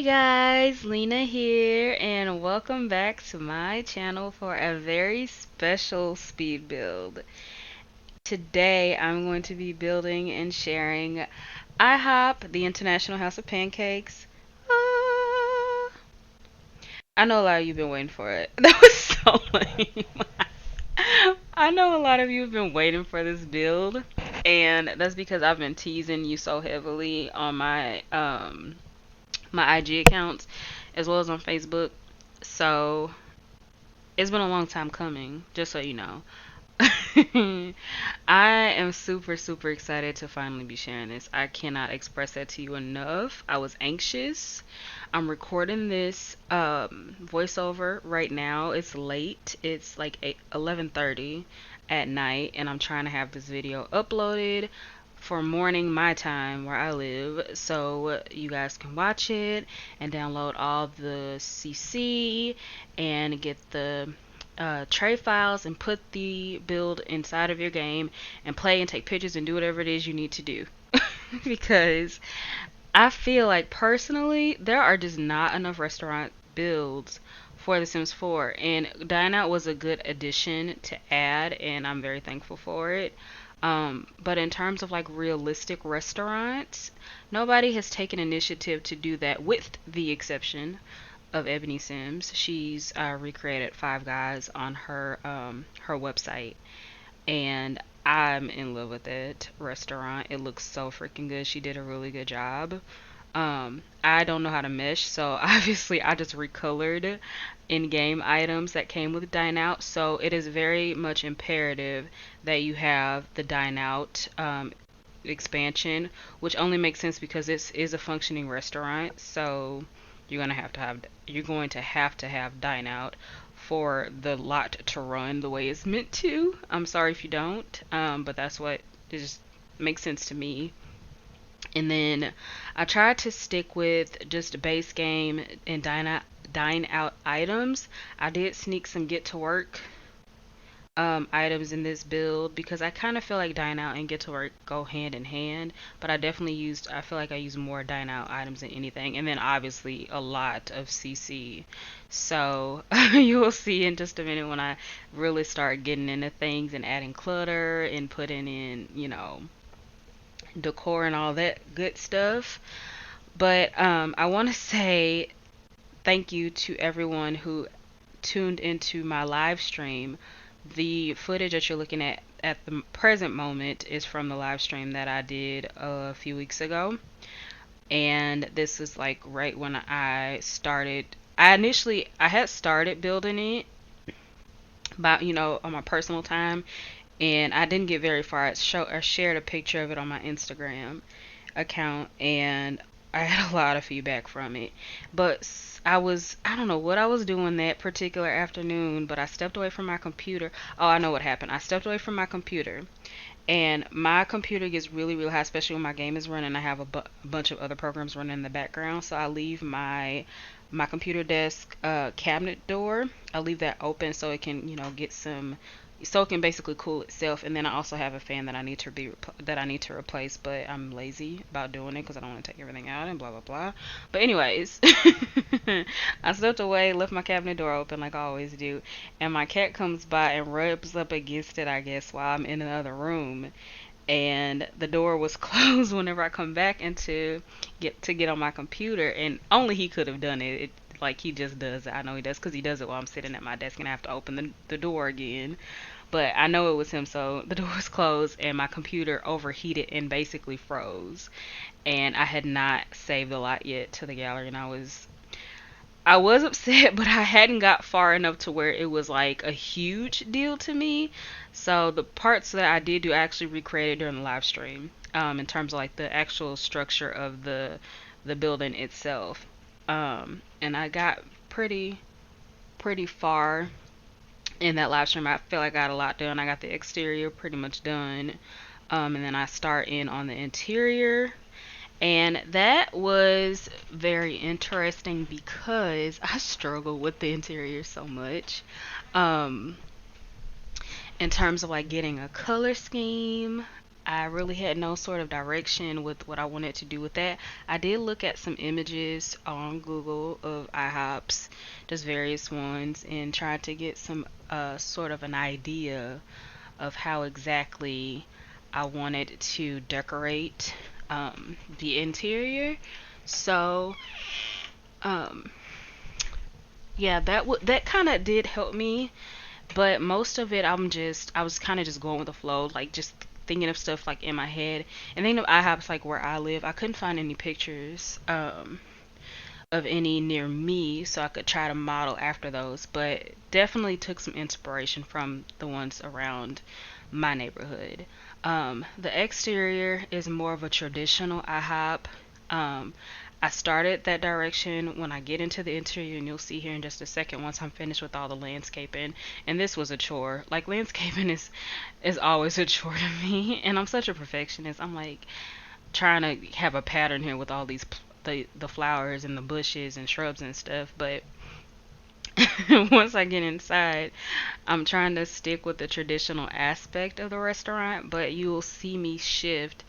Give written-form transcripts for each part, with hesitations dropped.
Hey guys, Lena here, and welcome back to my channel for a very special speed build. Today I'm going to be building and sharing IHOP, the International House of Pancakes. Ah, I know a lot of you have been waiting for it. That was so lame. I know a lot of you have been waiting for this build, and that's because I've been teasing you so heavily on my IG accounts as well as on Facebook. So it's been a long time coming, just so you know. I am super excited to finally be sharing this. I cannot express that to you enough. I was anxious. I'm recording this voiceover right now. It's late. It's like 11:30 at night, and I'm trying to have this video uploaded for morning my time where I live, so you guys can watch it and download all the CC and get the tray files and put the build inside of your game and play and take pictures and do whatever it is you need to do. Because I feel like personally there are just not enough restaurant builds for The Sims 4, and Dine Out was a good addition to add, and I'm very thankful for it. But in terms of like realistic restaurants, nobody has taken initiative to do that, with the exception of Ebony Sims. She's recreated Five Guys on her website, and I'm in love with that restaurant. It looks so freaking good. She did a really good job. I don't know how to mesh, so obviously I just recolored in-game items that came with Dine Out. So it is very much imperative that you have the Dine Out expansion, which only makes sense because this is a functioning restaurant. So you're going to have Dine Out for the lot to run the way it's meant to. I'm sorry if you don't, but that's what it just makes sense to me. And then I tried to stick with just base game and dine out items. I did sneak some get to work items in this build because I kind of feel like dine out and get to work go hand in hand. But I feel like I used more dine out items than anything. And then obviously a lot of CC. So you will see in just a minute when I really start getting into things and adding clutter and putting in, decor and all that good stuff. But I want to say thank you to everyone who tuned into my live stream. The footage that you're looking at the present moment is from the live stream that I did a few weeks ago. And this is like right when I started. I had started building it about, on my personal time, and I didn't get very far. I shared a picture of it on my Instagram account, and I had a lot of feedback from it. But I don't know what I was doing that particular afternoon, but I stepped away from my computer. Oh, I know what happened. I stepped away from my computer, and my computer gets really hot, especially when my game is running. I have a bunch of other programs running in the background, so I leave my computer desk cabinet door. I leave that open so it can, get some, so it can basically cool itself. And then I also have a fan that I need to replace, but I'm lazy about doing it because I don't want to take everything out and blah blah blah. But anyways, I stepped away, left my cabinet door open like I always do, and my cat comes by and rubs up against it, I guess, while I'm in another room. And the door was closed whenever I come back into get on my computer, and only he could have done it. Like he just does it. I know he does because he does it while I'm sitting at my desk and I have to open the door again. But I know it was him, so the door was closed and my computer overheated and basically froze. And I had not saved a lot yet to the gallery, and I was upset, but I hadn't got far enough to where it was like a huge deal to me. So the parts that I did do I actually recreated during the live stream, in terms of like the actual structure of the building itself. And I got pretty far in that live stream. I feel like I got a lot done. I got the exterior pretty much done. And then I start in on the interior. And that was very interesting because I struggle with the interior so much. Um, in terms of like getting a color scheme, I really had no sort of direction with what I wanted to do with that. I did look at some images on Google of IHOPs, just various ones, and tried to get some sort of an idea of how exactly I wanted to decorate the interior. So, um, yeah, that kind of did help me, but most of it I was kind of just going with the flow, like just thinking of stuff like in my head. And then I have like where I live, I couldn't find any pictures of any near me, so I could try to model after those. But definitely took some inspiration from the ones around my neighborhood. The exterior is more of a traditional IHOP. Um, I started that direction when I get into the interior, and you'll see here in just a second once I'm finished with all the landscaping. And this was a chore. Like landscaping is always a chore to me, and I'm such a perfectionist. I'm like trying to have a pattern here with all these the flowers and the bushes and shrubs and stuff, but once I get inside, I'm trying to stick with the traditional aspect of the restaurant, but you will see me shift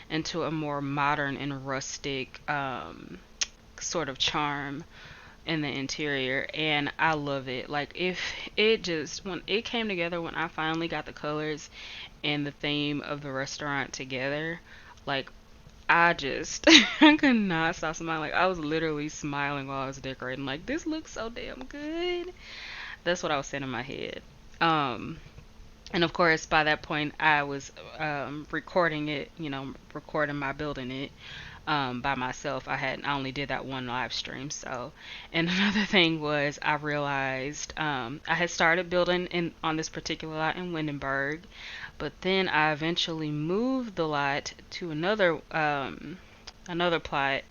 into a more modern and rustic sort of charm in the interior, and I love it. Like if it just when it came together, when I finally got the colors and the theme of the restaurant together, like I just I could not stop smiling. Like I was literally smiling while I was decorating. Like this looks so damn good. That's what I was saying in my head. Um, and of course, by that point, I was recording it. Recording my building it by myself. I only did that one live stream. So, and another thing was I realized I had started building in on this particular lot in Windenburg, but then I eventually moved the lot to another plot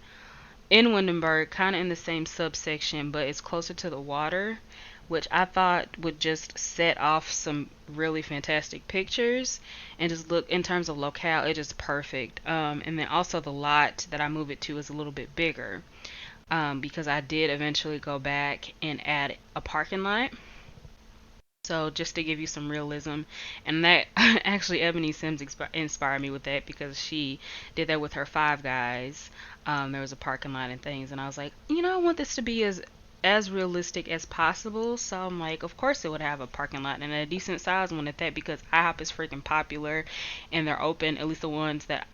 in Windenburg, kind of in the same subsection, but it's closer to the water, which I thought would just set off some really fantastic pictures and just look in terms of locale, it's just perfect. And then also the lot that I move it to is a little bit bigger because I did eventually go back and add a parking lot. So just to give you some realism, and that actually Ebony Sims inspired me with that because she did that with her Five Guys. There was a parking lot and things, and I was like, I want this to be as realistic as possible. So I'm like, of course it would have a parking lot and a decent sized one at that because IHOP is freaking popular, and they're open. At least the ones that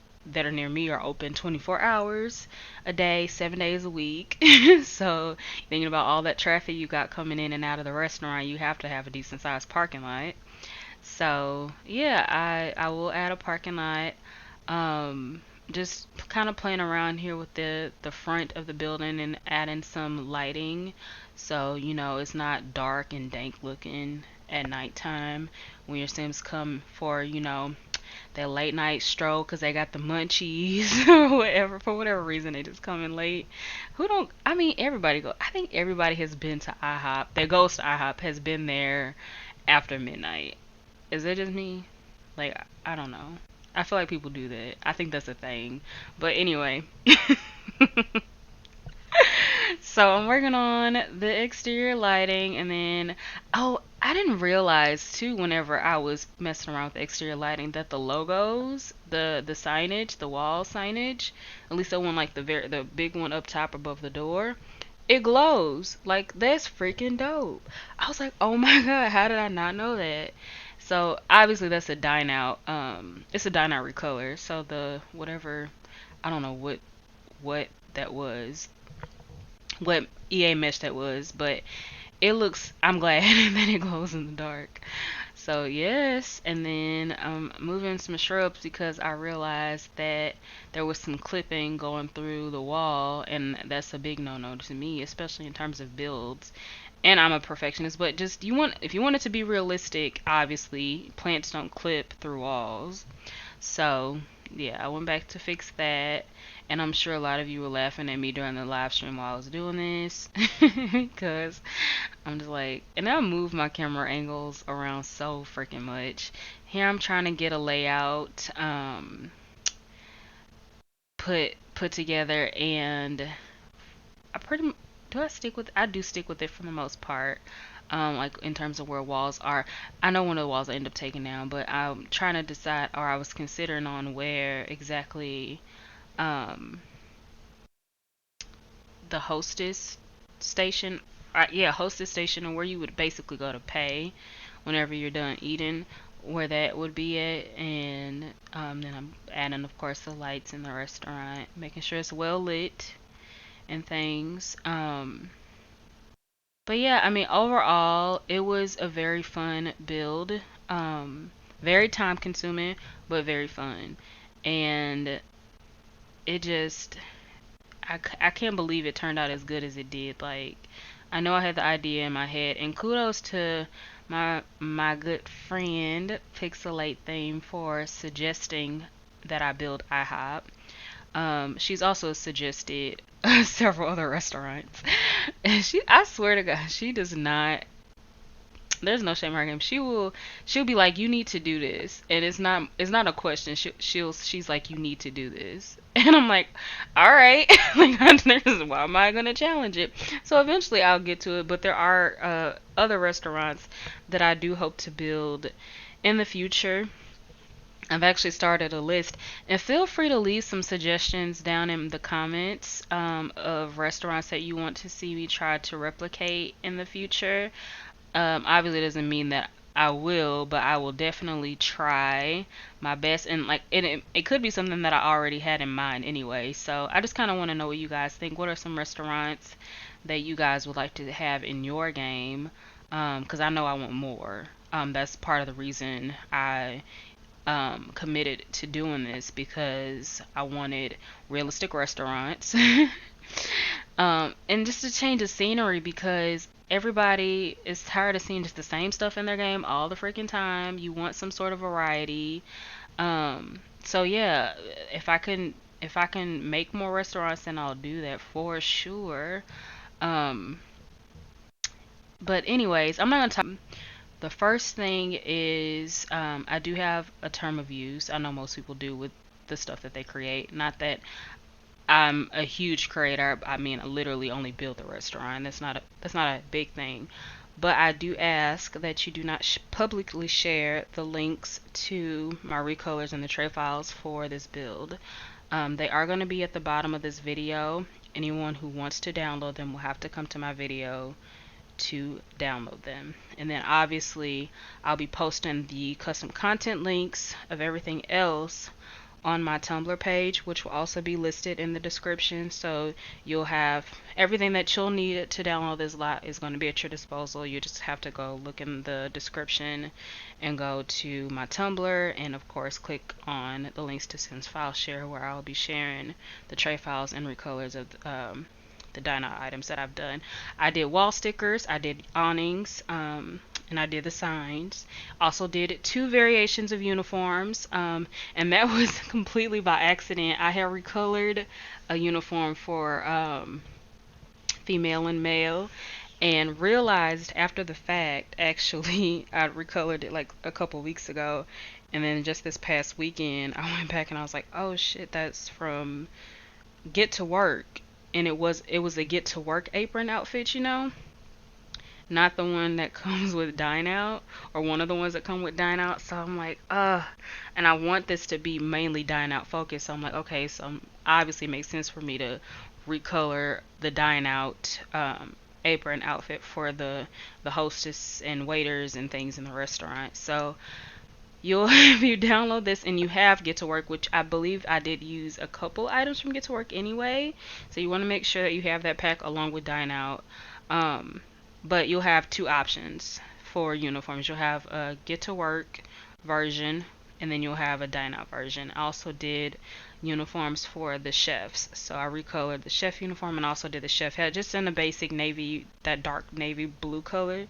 are near me are open 24 hours a day, 7 days a week. So thinking about all that traffic you got coming in and out of the restaurant, you have to have a decent sized parking lot. So yeah, I will add a parking lot. Just kind of playing around here with the front of the building and adding some lighting, so it's not dark and dank looking at nighttime when your Sims come for that late night stroll because they got the munchies or whatever. For whatever reason, they just come in late. Who don't? I mean, everybody go. I think everybody has been to IHOP. That goes to IHOP has been there after midnight. Is it just me? Like, I don't know. I feel like people do that. I think that's a thing. But anyway. So I'm working on the exterior lighting, and then I didn't realize too whenever I was messing around with the exterior lighting that the logos, the signage, the wall signage, at least the one like the big one up top above the door, it glows. Like that's freaking dope. I was like, "Oh my god, how did I not know that?" So obviously that's a dine out. It's a dine out recolor. So the whatever, I don't know what that was, what EA mesh that was, but it looks. I'm glad that it glows in the dark. So yes, and then moving some shrubs because I realized that there was some clipping going through the wall, and that's a big no-no to me, especially in terms of builds. And I'm a perfectionist, but just if you want it to be realistic, obviously plants don't clip through walls. So yeah, I went back to fix that, and I'm sure a lot of you were laughing at me during the live stream while I was doing this, because I'm just like, and I move my camera angles around so freaking much. Here I'm trying to get a layout put together, and I pretty do I stick with I do stick with it for the most part. like in terms of where walls are. I know one of the walls I end up taking down, but I'm trying to decide, or I was considering on where exactly um, the hostess station, yeah, hostess station, or where you would basically go to pay whenever you're done eating, where that would be at. And then I'm adding, of course, the lights in the restaurant, making sure it's well lit and things. But yeah, I mean, overall, it was a very fun build. Um, Very time consuming, but very fun. And it just, I can't believe it turned out as good as it did. Like, I know I had the idea in my head, and kudos to my good friend Pixelate Theme for suggesting that I build IHOP. She's also suggested several other restaurants. And I swear to God, she does not. There's no shame in her game. She'll be like, you need to do this, and it's not a question. She's like, you need to do this, and I'm like, all right. Like, why am I gonna challenge it? So eventually I'll get to it. But there are other restaurants that I do hope to build in the future. I've actually started a list, and feel free to leave some suggestions down in the comments of restaurants that you want to see me try to replicate in the future. Obviously, it doesn't mean that I will, but I will definitely try my best. And like, it could be something that I already had in mind anyway. So I just kind of want to know what you guys think. What are some restaurants that you guys would like to have in your game? Because I know I want more. That's part of the reason I committed to doing this, because I wanted realistic restaurants. And just to change the scenery, because everybody is tired of seeing just the same stuff in their game all the freaking time. You want some sort of variety. So yeah, if I can make more restaurants, then I'll do that for sure. Um, but anyways, I'm not gonna talk. The first thing is, I do have a term of use. I know most people do with the stuff that they create. Not that I'm a huge creator. I mean, I literally only build the restaurant. That's not a big thing. But I do ask that you do not publicly share the links to my recolors and the tray files for this build. They are going to be at the bottom of this video. Anyone who wants to download them will have to come to my video to download them. And then obviously I'll be posting the custom content links of everything else on my Tumblr page, which will also be listed in the description. So you'll have everything that you'll need to download this lot is going to be at your disposal. You just have to go look in the description and go to my Tumblr, and of course click on the links to Sims File Share, where I'll be sharing the tray files and recolors of the dino items that I've done. I did wall stickers, I did awnings, and I did the signs. Also did two variations of uniforms, and that was completely by accident. I had recolored a uniform for female and male, and realized after the fact, actually, I recolored it like a couple weeks ago. And then just this past weekend, I went back and I was like, oh shit, that's from Get to Work. And it was a Get to Work apron outfit, not the one that comes with Dine Out, or one of the ones that come with Dine Out. So I'm like, and I want this to be mainly Dine Out focused. So I'm like, okay, so obviously it makes sense for me to recolor the Dine Out apron outfit for the hostess and waiters and things in the restaurant. So you'll if you download this and you have Get to Work, which I believe I did use a couple items from Get to Work anyway, so you want to make sure that you have that pack along with Dine Out. But you'll have two options for uniforms. You'll have a Get to Work version, and then you'll have a Dine Out version. I also did uniforms for the chefs, so I recolored the chef uniform and also did the chef hat just in a basic navy, that dark navy blue color,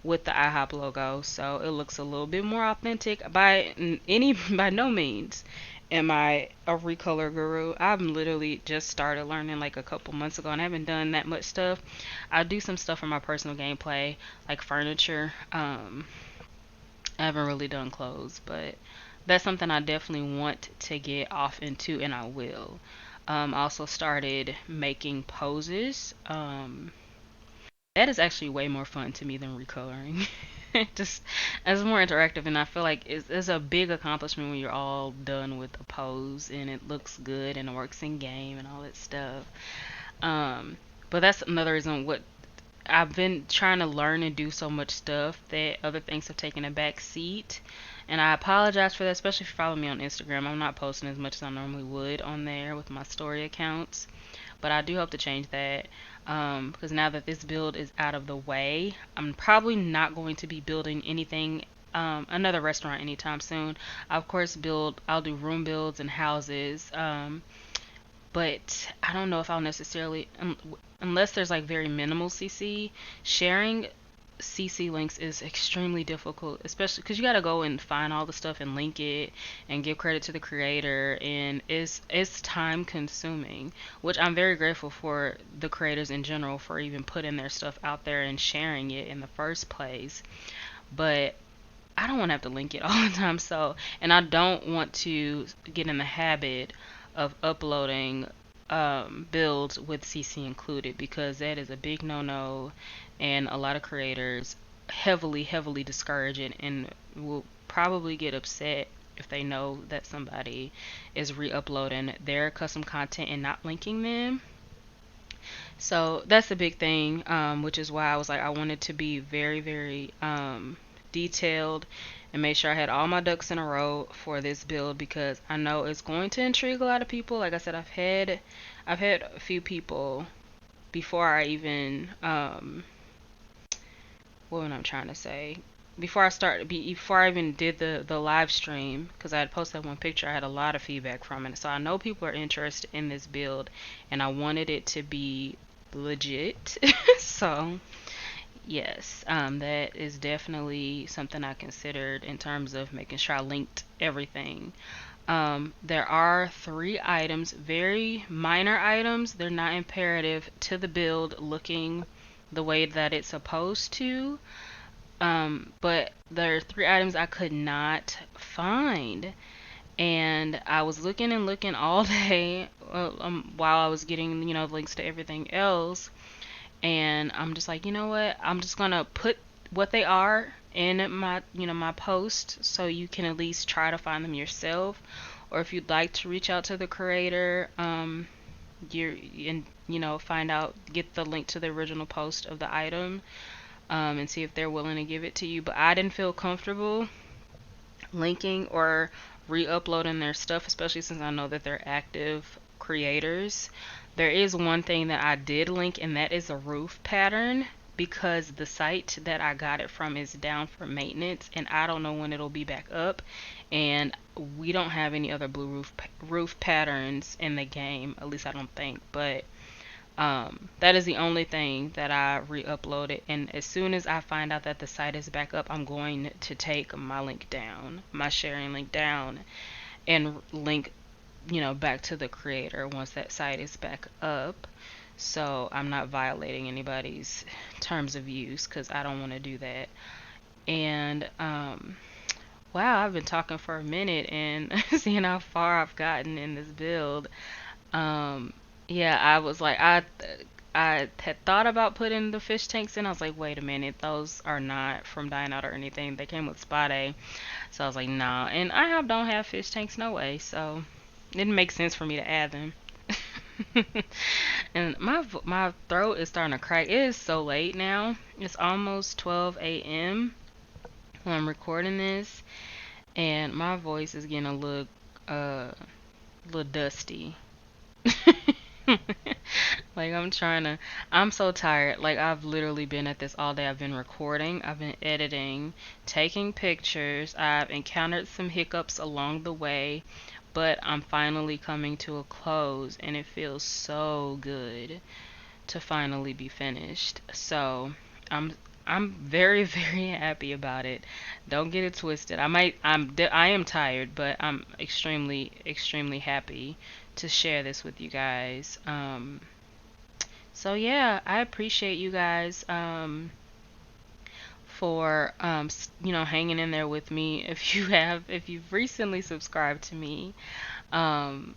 with the IHOP logo, so it looks a little bit more authentic. By no means am I a recolor guru. I've literally just started learning like a couple months ago, and I haven't done that much stuff. I do some stuff for my personal gameplay, like furniture. I haven't really done clothes, but that's something I definitely want to get off into, and I will. I also started making poses. that is actually way more fun to me than recoloring. Just it's more interactive, and I feel like it's a big accomplishment when you're all done with a pose and it looks good and it works in game and all that stuff. Um, but that's another reason what I've been trying to learn and do so much stuff that other things have taken a back seat. And I apologize for that, especially if you follow me on Instagram. I'm not posting as much as I normally would on there with my story accounts. But I do hope to change that, because now that this build is out of the way, I'm probably not going to be building anything, another restaurant anytime soon. I, of course, I'll do room builds and houses, but I don't know if I'll necessarily, unless there's like very minimal CC, sharing CC links is extremely difficult, especially because you got to go and find all the stuff and link it and give credit to the creator, and it's time consuming, which I'm very grateful for the creators in general for even putting their stuff out there and sharing it in the first place. But I don't want to have to link it all the time, so, and I don't want to get in the habit of uploading builds with CC included, because that is a big no-no, and a lot of creators heavily discourage it and will probably get upset if they know that somebody is re-uploading their custom content and not linking them. So that's a big thing, which is why I was like, I wanted to be very detailed and make sure I had all my ducks in a row for this build, because I know it's going to intrigue a lot of people. Like I said, I've had a few people before I even what am I trying to say? Before I even did the live stream, because I had posted one picture, I had a lot of feedback from it. So I know people are interested in this build, and I wanted it to be legit. So yes, that is definitely something I considered in terms of making sure I linked everything. There are 3 items, very minor items. They're not imperative to the build looking the way that it's supposed to. But there are 3 items I could not find. And I was looking and looking all day, while I was getting, links to everything else. And I'm just like, you know what? I'm just gonna put what they are in my post, so you can at least try to find them yourself. Or if you'd like to reach out to the creator, you're and find out, get the link to the original post of the item, and see if they're willing to give it to you. But I didn't feel comfortable linking or re-uploading their stuff, especially since I know that they're active creators. There is one thing that I did link, and that is a roof pattern, because the site that I got it from is down for maintenance, and I don't know when it'll be back up. And we don't have any other blue roof patterns in the game, at least I don't think. But that is the only thing that I re-uploaded, and as soon as I find out that the site is back up, I'm going to take my link down, my sharing link down, and link, back to the creator once that site is back up. So I'm not violating anybody's terms of use, because I don't want to do that. And wow, I've been talking for a minute and seeing how far I've gotten in this build. Yeah, I was like, I had thought about putting the fish tanks in. I was like, wait a minute, those are not from Dine Out or anything. They came with Spa Day. So I was like, nah. And don't have fish tanks no way, so it didn't make sense for me to add them. And my throat is starting to crack. It is so late now. It's almost 12 a.m. when I'm recording this, and my voice is getting a little dusty. Like, I'm so tired. Like, I've literally been at this all day. I've been recording, I've been editing, taking pictures. I've encountered some hiccups along the way, but I'm finally coming to a close, and it feels so good to finally be finished. So I'm I'm very very happy about it. Don't get it twisted. I am tired, but I'm extremely happy to share this with you guys. So yeah, I appreciate you guys, for hanging in there with me. If you've recently subscribed to me, um,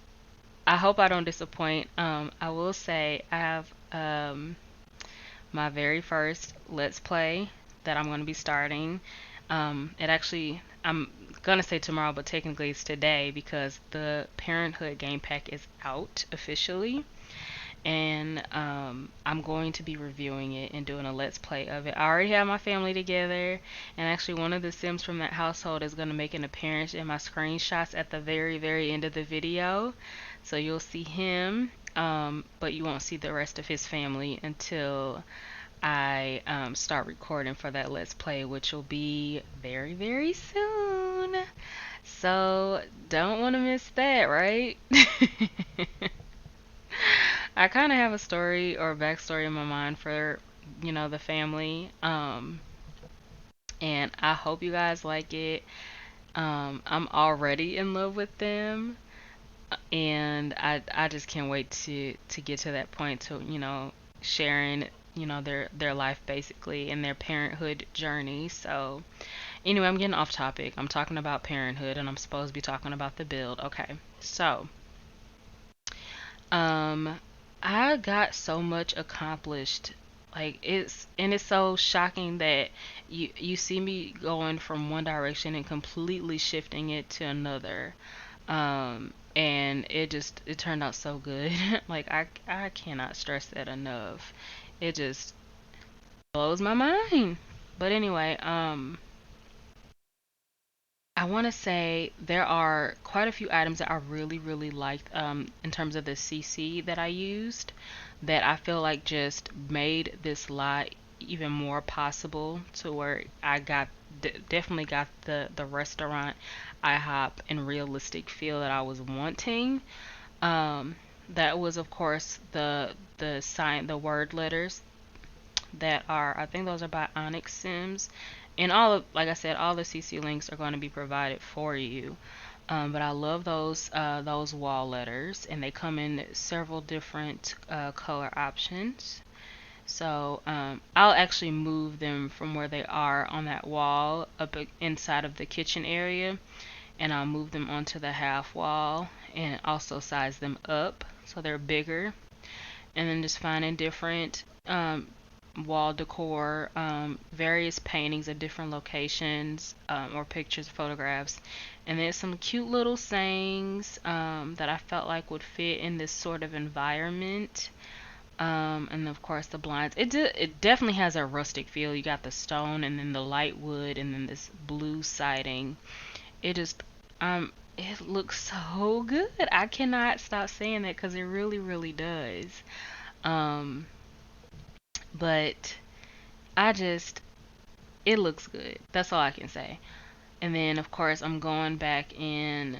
I hope I don't disappoint. I will say I have my very first Let's Play that I'm going to be starting. It actually, I'm going to say tomorrow, but technically it's today because the Parenthood game pack is out officially. And I'm going to be reviewing it and doing a Let's Play of it. I already have my family together, and actually, one of the Sims from that household is going to make an appearance in my screenshots at the very, very end of the video. So you'll see him, but you won't see the rest of his family until I start recording for that Let's Play, which will be very, very soon. So don't want to miss that, right? I kind of have a story or a backstory in my mind for, the family. And I hope you guys like it. I'm already in love with them, and I just can't wait to get to that point to, sharing, their life basically and their parenthood journey. So, anyway, I'm getting off topic. I'm talking about parenthood, and I'm supposed to be talking about the build. Okay, so Um, I got so much accomplished. Like it's so shocking that you see me going from one direction and completely shifting it to another. And it turned out so good. Like I cannot stress that enough. It just blows my mind. But anyway, I want to say there are quite a few items that I really, really liked in terms of the CC that I used that I feel like just made this lot even more possible to where I definitely got the restaurant IHOP and realistic feel that I was wanting. Um, that was of course the word letters that are, I think those are by LinaSims. And like I said, all the CC links are going to be provided for you. But I love those wall letters, and they come in several different color options. So I'll actually move them from where they are on that wall up inside of the kitchen area, and I'll move them onto the half wall and also size them up so they're bigger. And then just finding different wall decor, various paintings of different locations, or pictures, photographs, and then some cute little sayings that I felt like would fit in this sort of environment. And of course the blinds. It definitely has a rustic feel. You got the stone and then the light wood and then this blue siding. It just it looks so good. I cannot stop saying that because it really, really does. Um, but I just it looks good. That's all I can say. And then of course I'm going back in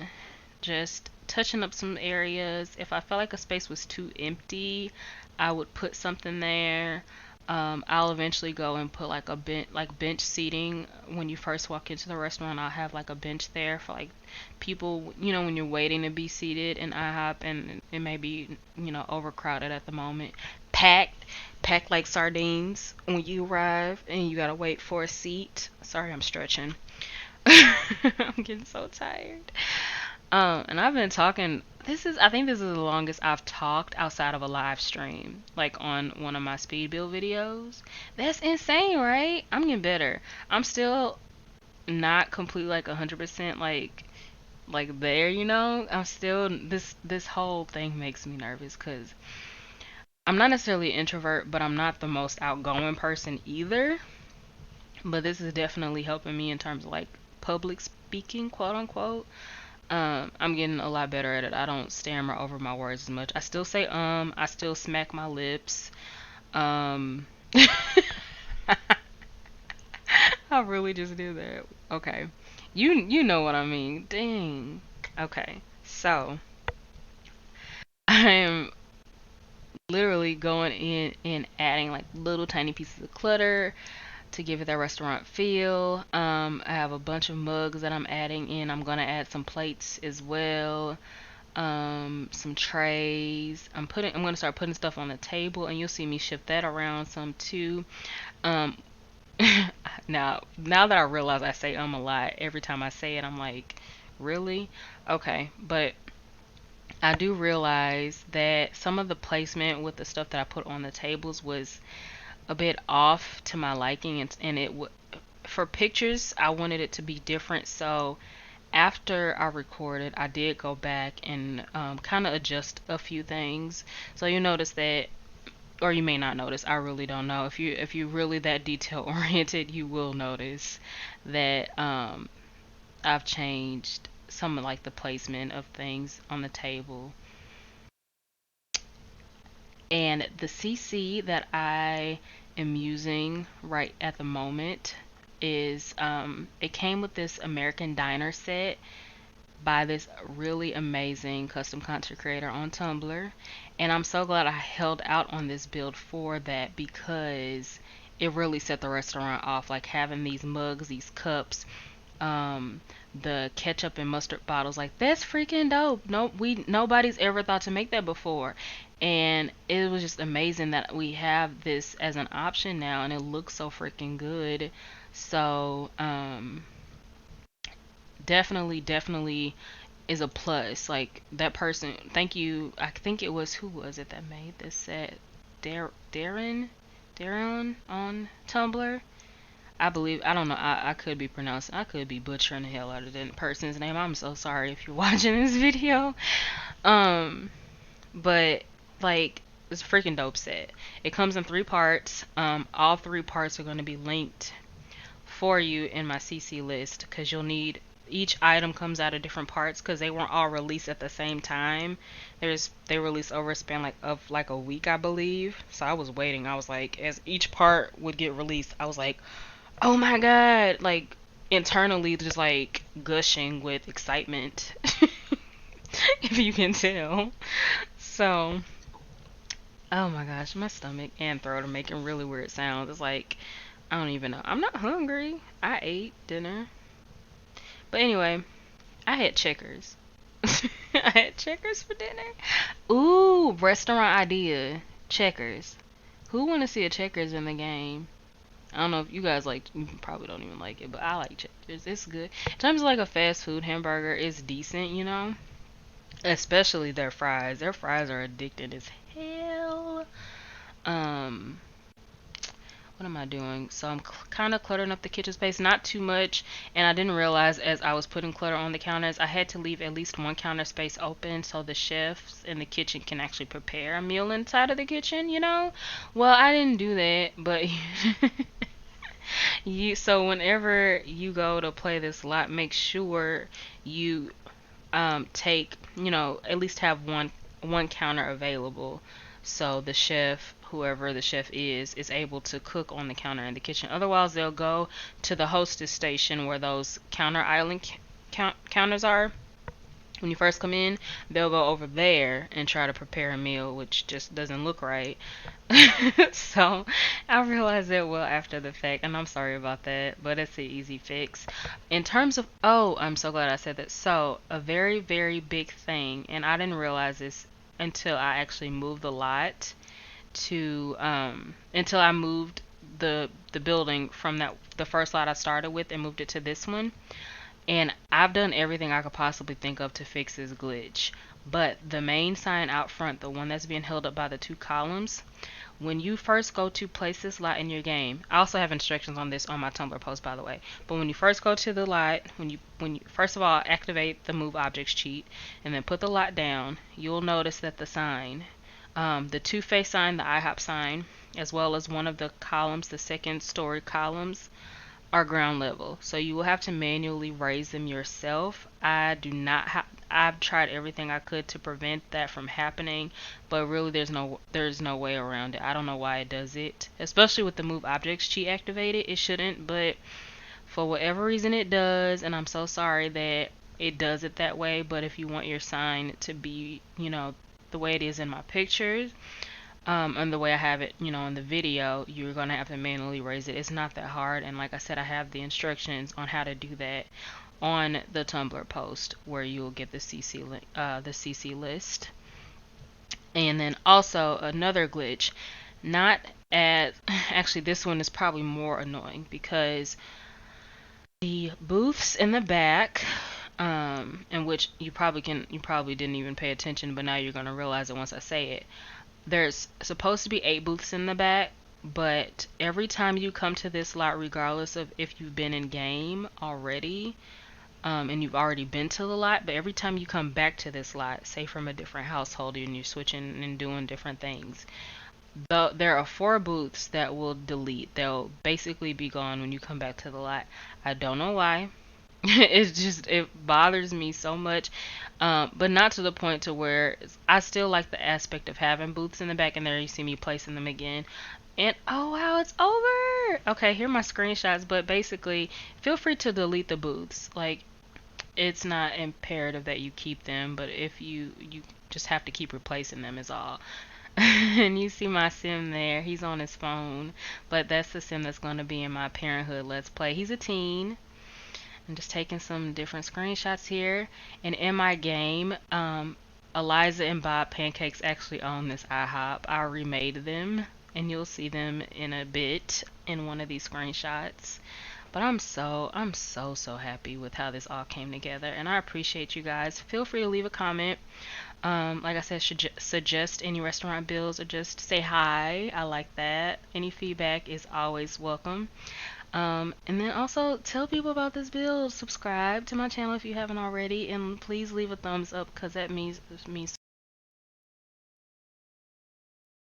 just touching up some areas. If I felt like a space was too empty, I would put something there. I'll eventually go and put like a bench seating. When you first walk into the restaurant, I'll have like a bench there for like people, when you're waiting to be seated in IHOP and it may be, overcrowded at the moment. Packed, packed like sardines when you arrive and you gotta wait for a seat. Sorry, I'm stretching. I'm getting so tired. And I've been talking. I think this is the longest I've talked outside of a live stream, like on one of my speed build videos. That's insane, right? I'm getting better. I'm still not completely like 100% like there, I'm still this whole thing makes me nervous because I'm not necessarily an introvert, but I'm not the most outgoing person either. But this is definitely helping me in terms of like public speaking, quote unquote. I'm getting a lot better at it. I don't stammer over my words as much. I still say I still smack my lips. Um I really just did that. Okay. You know what I mean. Dang. Okay. So, I am literally going in and adding like little tiny pieces of clutter to give it that restaurant feel. I have a bunch of mugs that I'm adding in. I'm gonna add some plates as well. Some trays. I'm gonna start putting stuff on the table, and you'll see me shift that around some too. Um, now that I realize I say a lot every time I say it, I'm like, really? Okay, but I do realize that some of the placement with the stuff that I put on the tables was a bit off to my liking, and for pictures I wanted it to be different. So after I recorded, I did go back and kind of adjust a few things. So you notice that, or you may not notice. I really don't know. If you really that detail oriented, you will notice that I've changed some of like the placement of things on the table. And the CC that I am using right at the moment is it came with this American Diner set by this really amazing custom content creator on Tumblr. And I'm so glad I held out on this build for that, because it really set the restaurant off. Like having these mugs, these cups, the ketchup and mustard bottles, like that's freaking dope. Nobody's ever thought to make that before. And it was just amazing that we have this as an option now, and it looks so freaking good. So definitely is a plus. Like that person, thank you. I think it was, who was it that made this set? Darren on Tumblr. I believe, I don't know. I could be pronouncing, I could be butchering the hell out of the person's name. I'm so sorry if you're watching this video. Um, but like it's a freaking dope set. It comes in 3 parts. All 3 parts are going to be linked for you in my CC list, because you'll need, each item comes out of different parts because they weren't all released at the same time. They released over a span like a week, I believe. So I was waiting. I was like, as each part would get released, I was like, oh my god, like internally just like gushing with excitement. If you can tell. So, oh my gosh, my stomach and throat are making really weird sounds. It's like, I don't even know. I'm not hungry. I ate dinner. But anyway, I had checkers. I had checkers for dinner. Ooh, restaurant idea. Checkers. Who want to see a checkers in the game? I don't know if you guys like, you probably don't even like it, but I like checkers. It's good. In terms of like a fast food hamburger, it's decent, you know? Especially their fries. Their fries are addicting as hell. Um, what am I doing? So I'm kind of cluttering up the kitchen space, not too much. And I didn't realize as I was putting clutter on the counters, I had to leave at least one counter space open so the chefs in the kitchen can actually prepare a meal inside of the kitchen, you know? Well, I didn't do that, but so whenever you go to play this lot, make sure you take, at least have one counter available, so the chef, whoever the chef is able to cook on the counter in the kitchen. Otherwise, they'll go to the hostess station where those counter island counters are. When you first come in, they'll go over there and try to prepare a meal, which just doesn't look right. So I realized that well after the fact, and I'm sorry about that, but it's an easy fix. In terms of, oh, I'm so glad I said that. So, a very, very big thing, and I didn't realize this until I actually moved the lot to, until I moved the building from the first lot I started with and moved it to this one. And I've done everything I could possibly think of to fix this glitch. But the main sign out front, the one that's being held up by the 2 columns, when you first go to place this lot in your game, I also have instructions on this on my Tumblr post, by the way. But when you first go to the lot, when you first of all activate the move objects cheat, and then put the lot down, you'll notice that the sign, the two-face sign, the IHOP sign, as well as one of the columns, the second story columns, are ground level. So you will have to manually raise them yourself. I do not have. I've tried everything I could to prevent that from happening, but really there's no way around it. I don't know why it does it, especially with the move objects cheat activated. It shouldn't, but for whatever reason it does, and I'm so sorry that it does it that way. But if you want your sign to be, the way it is in my pictures, and the way I have it, in the video, you're gonna have to manually raise it. It's not that hard, and like I said, I have the instructions on how to do that on the Tumblr post where you'll get the CC list. And then also another glitch, not as actually this one is probably more annoying because the booths in the back, in which you probably didn't even pay attention, but now you're gonna realize it once I say it. There's supposed to be 8 booths in the back, But every time you come to this lot, regardless of if you've been in game already, and you've already been to the lot, but every time you come back to this lot, say from a different household and you're switching and doing different things, there are four booths that will delete. They'll basically be gone when you come back to the lot. I don't know why. It bothers me so much, but not to the point to where I still like the aspect of having booths in the back, and there you see me placing them again. And oh wow, it's over. Okay, here are my screenshots, but basically, feel free to delete the booths. Like, it's not imperative that you keep them, but if you just have to keep replacing them is all. And you see my sim there. He's on his phone, but that's the sim that's going to be in my Parenthood Let's Play. He's a teen. I'm just taking some different screenshots here. And in my game, Eliza and Bob Pancakes actually own this IHOP. I remade them, and you'll see them in a bit in one of these screenshots. But I'm so happy with how this all came together, and I appreciate you guys. Feel free to leave a comment. Like I said, suggest any restaurant bills or just say hi. I like that. Any feedback is always welcome. And then also tell people about this build. Subscribe to my channel if you haven't already, and please leave a thumbs up because that means